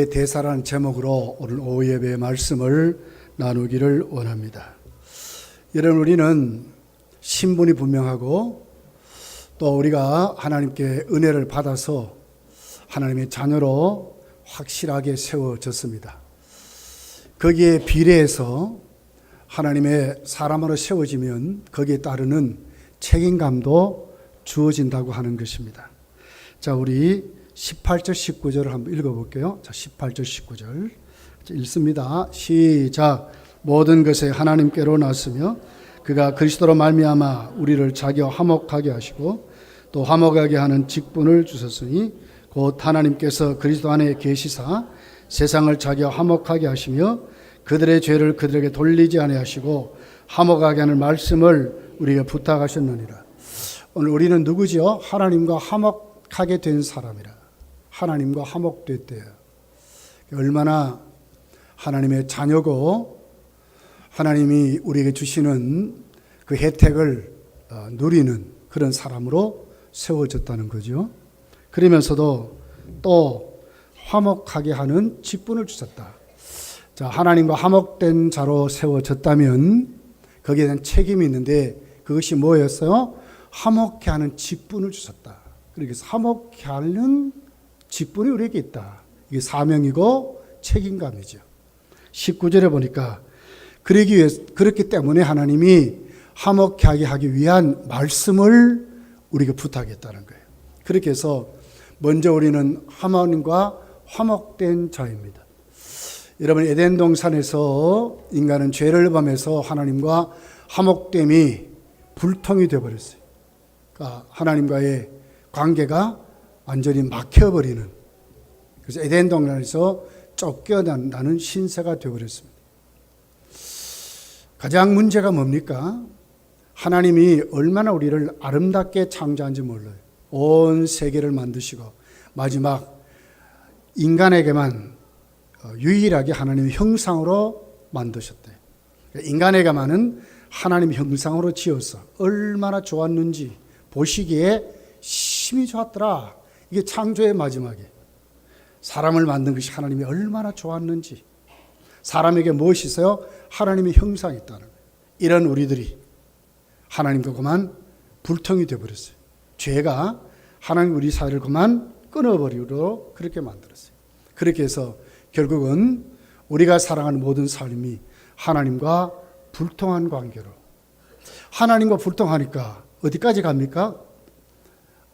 대사라는 제목으로 오늘 오후 예배의 말씀을 나누기를 원합니다. 여러분, 우리는 신분이 분명하고 또 우리가 하나님께 은혜를 받아서 하나님의 자녀로 확실하게 세워졌습니다. 거기에 비례해서 하나님의 사람으로 세워지면 거기에 따르는 책임감도 주어진다고 하는 것입니다. 자, 우리 18절 19절을 한번 읽어볼게요. 자, 18절 19절 읽습니다. 시작. 모든 것에 하나님께로 났으며 그가 그리스도로 말미암아 우리를 자기와 화목하게 하시고 또 화목하게 하는 직분을 주셨으니 곧 하나님께서 그리스도 안에 계시사 세상을 자기와 화목하게 하시며 그들의 죄를 그들에게 돌리지 아니하시고 화목하게 하는 말씀을 우리에게 부탁하셨느니라. 오늘 우리는 누구지요? 하나님과 화목하게 된 사람이라. 하나님과 화목됐대요. 얼마나 하나님의 자녀고 하나님이 우리에게 주시는 그 혜택을 누리는 그런 사람으로 세워졌다는 거죠. 그러면서도 또 화목하게 하는 직분을 주셨다. 자, 하나님과 화목된 자로 세워졌다면 거기에 대한 책임이 있는데 그것이 뭐였어요? 화목케 하는 직분을 주셨다. 그래서 화목케 하는 직분이 우리에게 있다. 이게 사명이고 책임감이죠. 19절에 보니까 그렇기 때문에 하나님이 화목케 하기 위한 말씀을 우리에게 부탁했다는 거예요. 그렇게 해서 먼저 우리는 하나님과 화목된 자입니다. 여러분, 에덴 동산에서 인간은 죄를 범해서 하나님과 화목됨이 불통이 되어버렸어요. 그러니까 하나님과의 관계가 완전히 막혀버리는, 그래서 에덴 동산에서 쫓겨난다는 신세가 되어버렸습니다. 가장 문제가 뭡니까? 하나님이 얼마나 우리를 아름답게 창조한지 몰라요. 온 세계를 만드시고 마지막 인간에게만 유일하게 하나님의 형상으로 만드셨대요. 인간에게만은 하나님의 형상으로 지어서 얼마나 좋았는지 보시기에 심히 좋았더라. 이게 창조의 마지막에 사람을 만든 것이 하나님이 얼마나 좋았는지, 사람에게 무엇이 있어요? 하나님의 형상이 있다는 거예요. 이런 우리들이 하나님과 그만 불통이 되어버렸어요. 죄가 하나님 우리 사이를 그만 끊어버리도록 그렇게 만들었어요. 그렇게 해서 결국은 우리가 살아가는 모든 삶이 하나님과 불통한 관계로, 하나님과 불통하니까 어디까지 갑니까?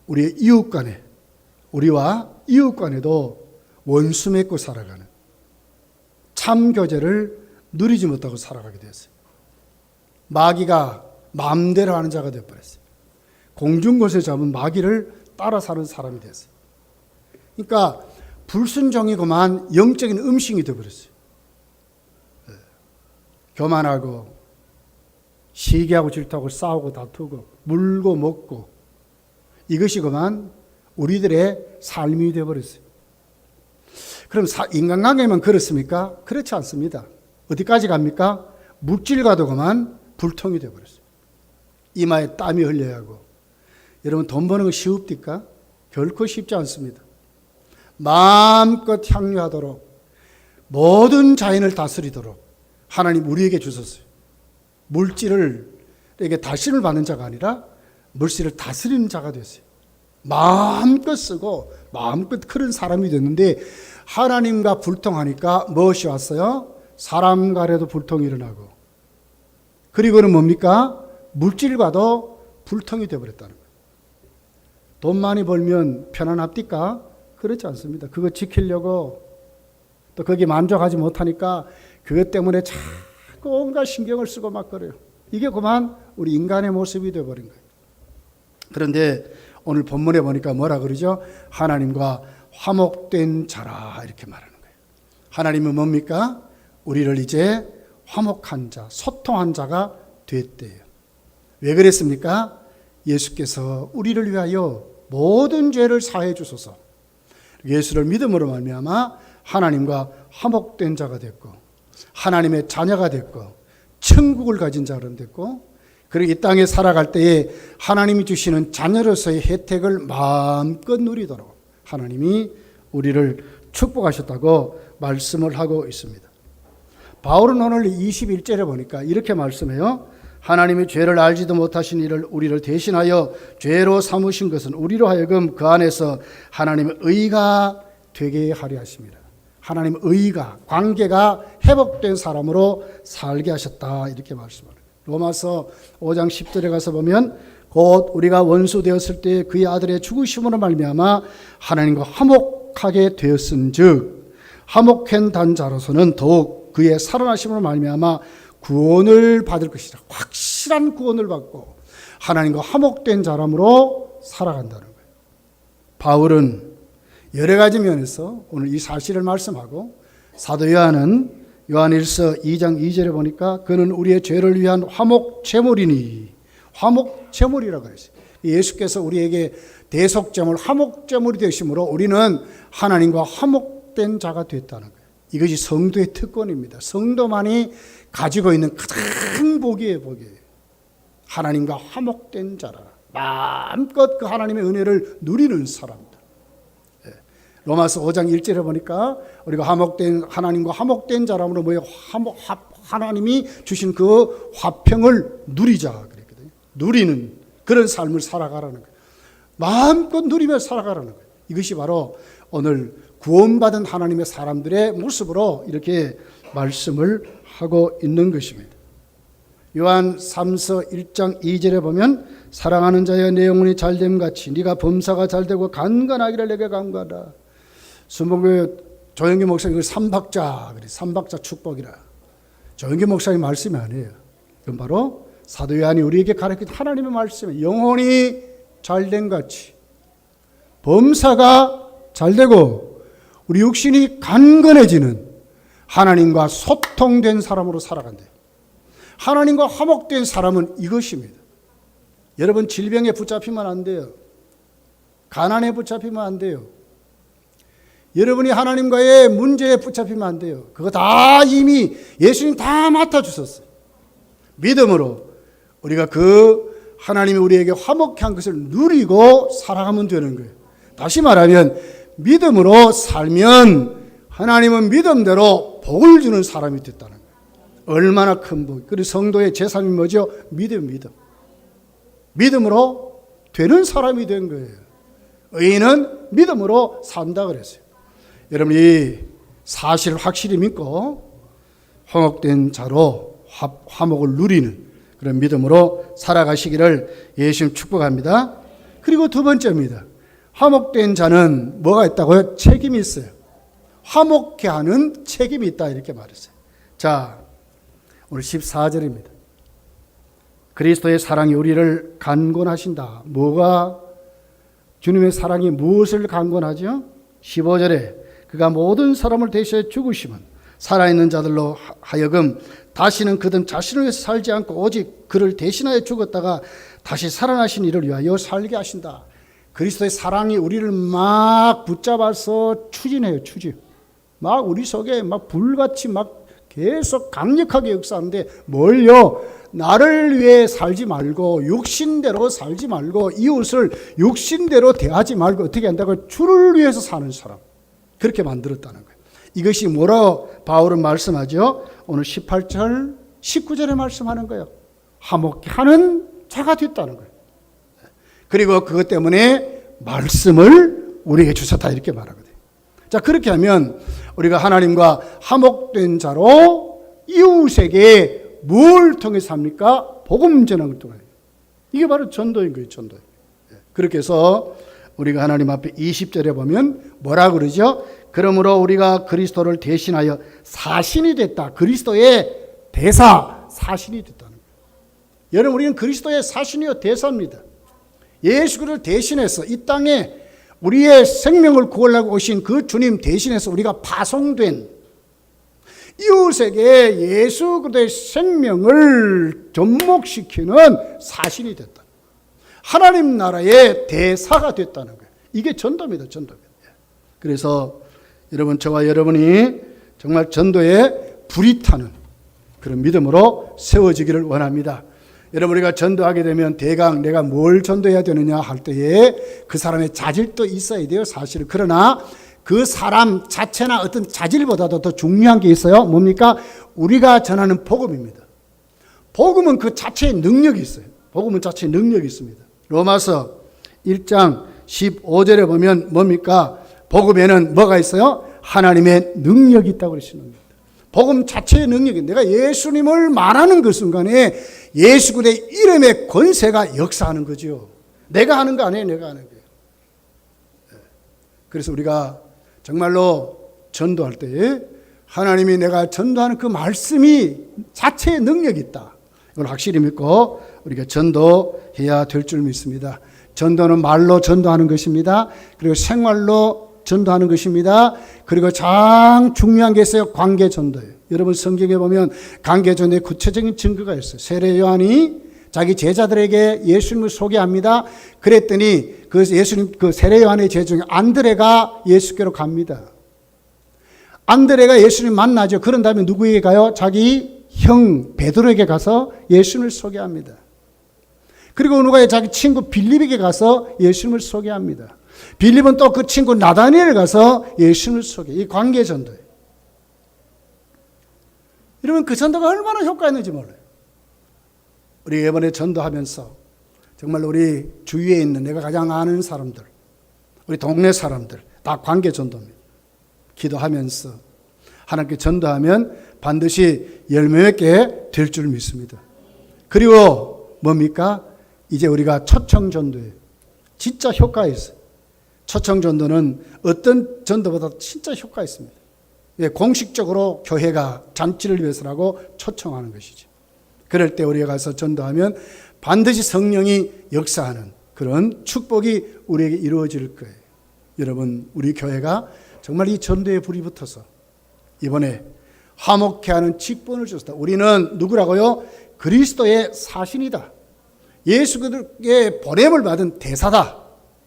우리의 이웃 간에, 우리와 이웃 간에도 원수 맺고 살아가는 참 교제를 누리지 못하고 살아가게 되었어요. 마귀가 마음대로 하는 자가 되어버렸어요. 공중곳에 잡은 마귀를 따라 사는 사람이 되었어요. 그러니까 불순종이 그만 영적인 음식이 되어버렸어요. 교만하고 시기하고 질투하고 싸우고 다투고 물고 먹고, 이것이 그만 우리들의 삶이 되어버렸어요. 그럼 인간관계만 그렇습니까? 그렇지 않습니다. 어디까지 갑니까? 물질과도 그만 불통이 되어버렸어요. 이마에 땀이 흘려야 하고. 여러분, 돈 버는 거 쉬웁니까? 결코 쉽지 않습니다. 마음껏 향유하도록 모든 자연을 다스리도록 하나님 우리에게 주셨어요. 물질에게 다스림을 받는 자가 아니라 물질을 다스리는 자가 됐어요. 마음껏 쓰고 마음껏 그런 사람이 됐는데 하나님과 불통하니까 무엇이 왔어요? 사람 간에도 불통이 일어나고, 그리고는 뭡니까? 물질과도 불통이 되어버렸다는 거예요. 돈 많이 벌면 편안합니까? 그렇지 않습니다. 그거 지키려고 또 거기에 만족하지 못하니까 그것 때문에 자꾸 온갖 신경을 쓰고 막 그래요. 이게 그만 우리 인간의 모습이 되어버린 거예요. 그런데 오늘 본문에 보니까 뭐라 그러죠? 하나님과 화목된 자라, 이렇게 말하는 거예요. 하나님은 뭡니까? 우리를 이제 화목한 자, 소통한 자가 됐대요. 왜 그랬습니까? 예수께서 우리를 위하여 모든 죄를 사해 주소서. 예수를 믿음으로 말미암아 하나님과 화목된 자가 됐고, 하나님의 자녀가 됐고, 천국을 가진 자로 됐고, 그리고 이 땅에 살아갈 때에 하나님이 주시는 자녀로서의 혜택을 마음껏 누리도록 하나님이 우리를 축복하셨다고 말씀을 하고 있습니다. 바울은 오늘 21절에 보니까 이렇게 말씀해요. 하나님이 죄를 알지도 못하신 이를 우리를 대신하여 죄로 삼으신 것은 우리로 하여금 그 안에서 하나님의 의가 되게 하려 하십니다. 하나님의 의가, 관계가 회복된 사람으로 살게 하셨다, 이렇게 말씀합니다. 로마서 5장 10절에 가서 보면 곧 우리가 원수 되었을 때 그의 아들의 죽으심으로 말미암아 하나님과 화목하게 되었은즉 화목한 자로서는 더욱 그의 살아나심으로 말미암아 구원을 받을 것이라. 확실한 구원을 받고 하나님과 화목된 사람으로 살아간다는 거예요. 바울은 여러 가지 면에서 오늘 이 사실을 말씀하고, 사도 요한은 요한일서 2장 2절에 보니까 그는 우리의 죄를 위한 화목 제물이니, 화목 제물이라고 그랬어요. 예수께서 우리에게 대속제물, 화목 제물이 되심으로 우리는 하나님과 화목된 자가 됐다는 거예요. 이것이 성도의 특권입니다. 성도만이 가지고 있는 가장 복이에요, 복이에요. 하나님과 화목된 자라. 마음껏 그 하나님의 은혜를 누리는 사람들. 로마서 5장 1절에 보니까 우리가 하나님과 화목된 자라므로 하나님이 주신 그 화평을 누리자 그랬거든요. 누리는 그런 삶을 살아가라는 거예요. 마음껏 누리며 살아가라는 거예요. 이것이 바로 오늘 구원받은 하나님의 사람들의 모습으로 이렇게 말씀을 하고 있는 것입니다. 요한 3서 1장 2절에 보면 사랑하는 자여 내 영혼이 잘됨 같이 네가 범사가 잘되고 간간하기를 내게 간구하라. 순복교회 조영기 목사님 삼박자, 삼박자 축복이라. 조영기 목사님 말씀이 아니에요. 그건 바로 사도 요한이 우리에게 가르친 하나님의 말씀이에요. 영혼이 잘된 같이 범사가 잘되고 우리 육신이 간건해지는 하나님과 소통된 사람으로 살아간대요. 하나님과 화목된 사람은 이것입니다. 여러분 질병에 붙잡히면 안 돼요. 가난에 붙잡히면 안 돼요. 여러분이 하나님과의 문제에 붙잡히면 안 돼요. 그거 다 이미 예수님 다 맡아주셨어요. 믿음으로 우리가 그 하나님이 우리에게 화목케 한 것을 누리고 살아가면 되는 거예요. 다시 말하면 믿음으로 살면 하나님은 믿음대로 복을 주는 사람이 됐다는 거예요. 얼마나 큰 복. 그리고 성도의 제3이 뭐죠? 믿음으로 되는 사람이 된 거예요. 의인은 믿음으로 산다 그랬어요. 여러분 이 사실을 확실히 믿고 화목된 자로 화목을 누리는 그런 믿음으로 살아가시기를 예수님 축복합니다. 그리고 두 번째입니다. 화목된 자는 뭐가 있다고요? 책임이 있어요. 화목케 하는 책임이 있다 이렇게 말했어요. 자, 오늘 14절입니다. 그리스도의 사랑이 우리를 간권하신다. 뭐가 주님의 사랑이 무엇을 간권하죠? 15절에 그가 모든 사람을 대신해 죽으시면 살아있는 자들로 하여금 다시는 그들 자신을 위해서 살지 않고 오직 그를 대신하여 죽었다가 다시 살아나신 이를 위하여 살게 하신다. 그리스도의 사랑이 우리를 막 붙잡아서 추진해요. 추진. 막 우리 속에 막 불같이 막 계속 강력하게 역사하는데 뭘요? 나를 위해 살지 말고 육신대로 살지 말고 이웃을 육신대로 대하지 말고 어떻게 한다고? 주를 위해서 사는 사람. 그렇게 만들었다는 거예요. 이것이 뭐라고 바울은 말씀하죠? 오늘 18절, 19절에 말씀하는 거예요. 화목케 하는 자가 됐다는 거예요. 그리고 그것 때문에 말씀을 우리에게 주셨다 이렇게 말하거든요. 자, 그렇게 하면 우리가 하나님과 화목된 자로 이웃에게 뭘 통해서 합니까? 복음 전하는 걸 통해. 이게 바로 전도인 거예요. 전도. 그렇게 해서 우리가 하나님 앞에 20절에 보면 뭐라 그러죠? 그러므로 우리가 그리스도를 대신하여 사신이 됐다. 그리스도의 대사, 사신이 됐다는 거예요. 여러분 우리는 그리스도의 사신이요 대사입니다. 예수 그리스도를 대신해서 이 땅에 우리의 생명을 구하려고 오신 그 주님 대신해서 우리가 파송된 이웃에게 예수 그리스도의 생명을 접목시키는 사신이 됐다. 하나님 나라의 대사가 됐다는 거예요. 이게 전도입니다. 전도입니다. 그래서 여러분 저와 여러분이 정말 전도에 불이 타는 그런 믿음으로 세워지기를 원합니다. 여러분 우리가 전도하게 되면 대강 내가 뭘 전도해야 되느냐 할 때에 그 사람의 자질도 있어야 돼요. 사실은. 그러나 그 사람 자체나 어떤 자질보다도 더 중요한 게 있어요. 뭡니까? 우리가 전하는 복음입니다. 복음은 그 자체의 능력이 있어요. 복음은 자체의 능력이 있습니다. 로마서 1장 15절에 보면 뭡니까? 복음에는 뭐가 있어요? 하나님의 능력이 있다고 그러시는 겁니다. 복음 자체의 능력이, 내가 예수님을 말하는 그 순간에 예수 그리스도의 이름의 권세가 역사하는 거죠. 내가 하는 거 아니에요. 내가 하는 거예요. 그래서 우리가 정말로 전도할 때에 하나님이 내가 전도하는 그 말씀이 자체의 능력이 있다, 이걸 확실히 믿고 우리가 전도해야 될 줄 믿습니다. 전도는 말로 전도하는 것입니다. 그리고 생활로 전도하는 것입니다. 그리고 가장 중요한 게 있어요. 관계 전도예요. 여러분 성경에 보면 관계 전도의 구체적인 증거가 있어요. 세례 요한이 자기 제자들에게 예수님을 소개합니다. 그랬더니 그 예수님, 그 세례 요한의 제자 중에 안드레가 예수께로 갑니다. 안드레가 예수님 만나죠. 그런 다음에 누구에게 가요? 자기 형 베드로에게 가서 예수님을 소개합니다. 그리고 누가 자기 친구 빌립에게 가서 예수님을 소개합니다. 빌립은 또 그 친구 나다니엘에 가서 예수님을 소개. 이 관계 전도예요. 여러분 그 전도가 얼마나 효과 있는지 몰라요. 우리 이번에 전도하면서 정말 우리 주위에 있는 내가 가장 아는 사람들, 우리 동네 사람들 다 관계 전도입니다. 기도하면서 하나님께 전도하면 반드시 열매 맺게 될 줄 믿습니다. 그리고 뭡니까? 이제 우리가 초청 전도예요. 진짜 효과 있어요. 초청 전도는 어떤 전도보다 진짜 효과 있습니다. 공식적으로 교회가 잔치를 위해서라고 초청하는 것이죠. 그럴 때 우리가 가서 전도하면 반드시 성령이 역사하는 그런 축복이 우리에게 이루어질 거예요. 여러분 우리 교회가 정말 이 전도에 불이 붙어서 이번에 화목케 하는 직분을 주셨다. 우리는 누구라고요? 그리스도의 사신이다. 예수 그리스도의 보냄을 받은 대사다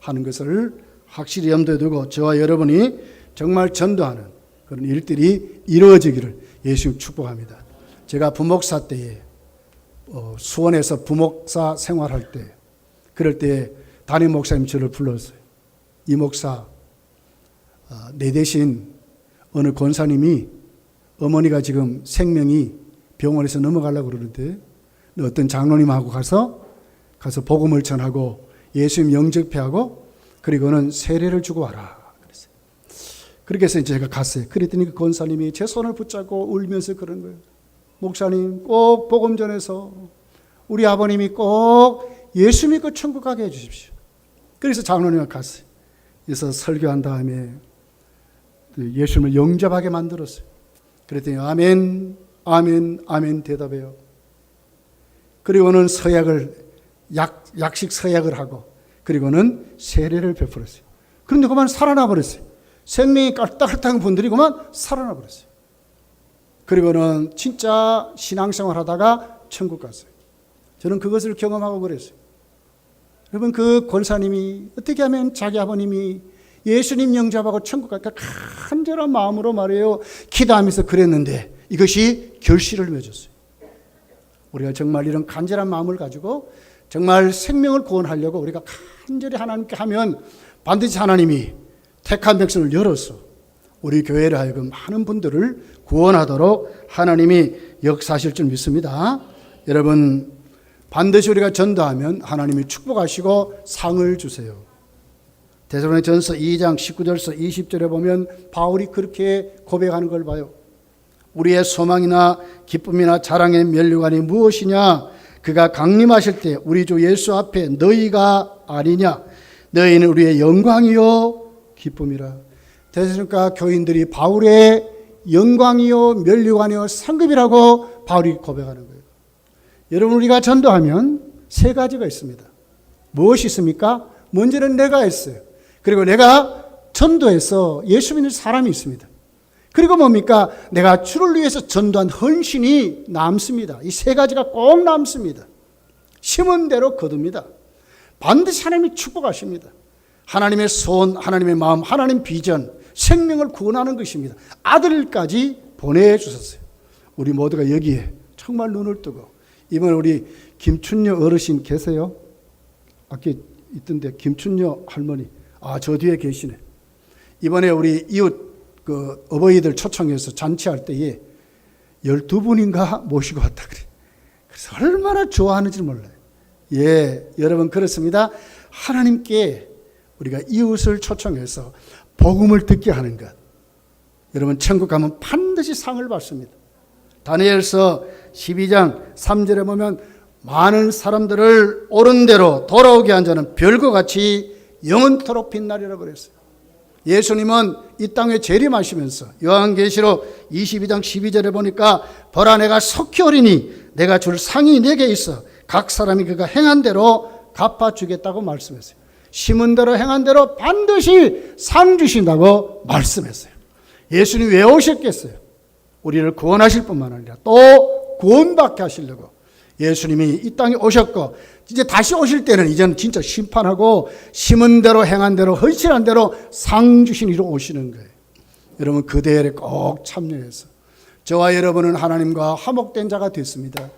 하는 것을 확실히 염두에 두고 저와 여러분이 정말 전도하는 그런 일들이 이루어지기를 예수님 축복합니다. 제가 부목사 때에 수원에서 부목사 생활할 때, 그럴 때 담임 목사님 저를 불렀어요. 이 목사, 내 대신 어느 권사님이 어머니가 지금 생명이 병원에서 넘어가려고 그러는데 어떤 장로님하고 가서 복음을 전하고 예수님 영접회하고 그리고는 세례를 주고 와라 그랬어요. 그렇게 해서 제가 갔어요. 그랬더니 그 권사님이 제 손을 붙잡고 울면서 그런 거예요. 목사님 꼭 복음 전해서 우리 아버님이 꼭 예수 믿고 천국 가게 해주십시오. 그래서 장로님과 갔어요. 그래서 설교한 다음에 예수님을 영접하게 만들었어요. 그랬더니 아멘, 아멘, 아멘 대답해요. 그리고는 서약을 약식 서약을 하고 그리고는 세례를 베풀었어요. 그런데 그만 살아나 버렸어요. 생명이 깔딱깔딱한 분들이 그만 살아나 버렸어요. 그리고는 진짜 신앙생활 하다가 천국 갔어요. 저는 그것을 경험하고 그랬어요. 여러분 그 권사님이 어떻게 하면 자기 아버님이 예수님 영접하고 천국 갈까 간절한 마음으로 말해요. 기도하면서 그랬는데 이것이 결실을 맺었어요. 우리가 정말 이런 간절한 마음을 가지고 정말 생명을 구원하려고 우리가 간절히 하나님께 하면 반드시 하나님이 택한 백성을 열어서 우리 교회를 하여금 많은 분들을 구원하도록 하나님이 역사하실 줄 믿습니다. 여러분 반드시 우리가 전도하면 하나님이 축복하시고 상을 주세요. 데살로니가전서 2장 19절에서 20절에 보면 바울이 그렇게 고백하는 걸 봐요. 우리의 소망이나 기쁨이나 자랑의 면류관이 무엇이냐? 그가 강림하실 때 우리 주 예수 앞에 너희가 아니냐? 너희는 우리의 영광이요 기쁨이라. 데살로니가 교인들이 바울의 영광이요 면류관이요 상급이라고 바울이 고백하는 거예요. 여러분 우리가 전도하면 세 가지가 있습니다. 무엇이 있습니까? 먼저는 내가 했어요. 그리고 내가 전도해서 예수 믿는 사람이 있습니다. 그리고 뭡니까? 내가 주를 위해서 전도한 헌신이 남습니다. 이 세 가지가 꼭 남습니다. 심은 대로 거둡니다. 반드시 하나님이 축복하십니다. 하나님의 소원, 하나님의 마음, 하나님 비전, 생명을 구원하는 것입니다. 아들까지 보내주셨어요. 우리 모두가 여기에 정말 눈을 뜨고 이번에 우리 김춘녀 어르신 계세요? 아까 있던데 김춘녀 할머니, 저 뒤에 계시네. 이번에 우리 이웃 그 어버이들 초청해서 잔치할 때에 12분인가 모시고 왔다 그래. 그래서 얼마나 좋아하는지 몰라요. 예, 여러분 그렇습니다. 하나님께 우리가 이웃을 초청해서 복음을 듣게 하는 것. 여러분 천국 가면 반드시 상을 받습니다. 다니엘서 12장 3절에 보면 많은 사람들을 옳은 대로 돌아오게 한 자는 별과 같이 영원토록 빛나리라고 그랬어요. 예수님은 이 땅에 재림하시면서 요한계시록 22장 12절에 보니까 보라 내가 속히 오리니 내가 줄 상이 내게 있어 각 사람이 그가 행한 대로 갚아주겠다고 말씀했어요. 심은 대로 행한 대로 반드시 상 주신다고 말씀했어요. 예수님 왜 오셨겠어요? 우리를 구원하실 뿐만 아니라 또 구원받게 하시려고 예수님이 이 땅에 오셨고 이제 다시 오실 때는 이제는 진짜 심판하고 심은 대로 행한 대로 헌신한 대로 상 주시니로 오시는 거예요. 여러분 그 대회에 꼭 참여해서 저와 여러분은 하나님과 화목된 자가 됐습니다.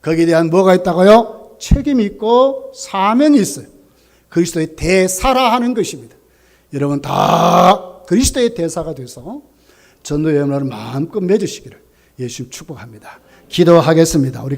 거기에 대한 뭐가 있다고요? 책임이 있고 사명이 있어요. 그리스도의 대사라 하는 것입니다. 여러분 다 그리스도의 대사가 돼서 전도의 연합을 마음껏 맺으시기를 예수님 축복합니다. 기도하겠습니다. 우리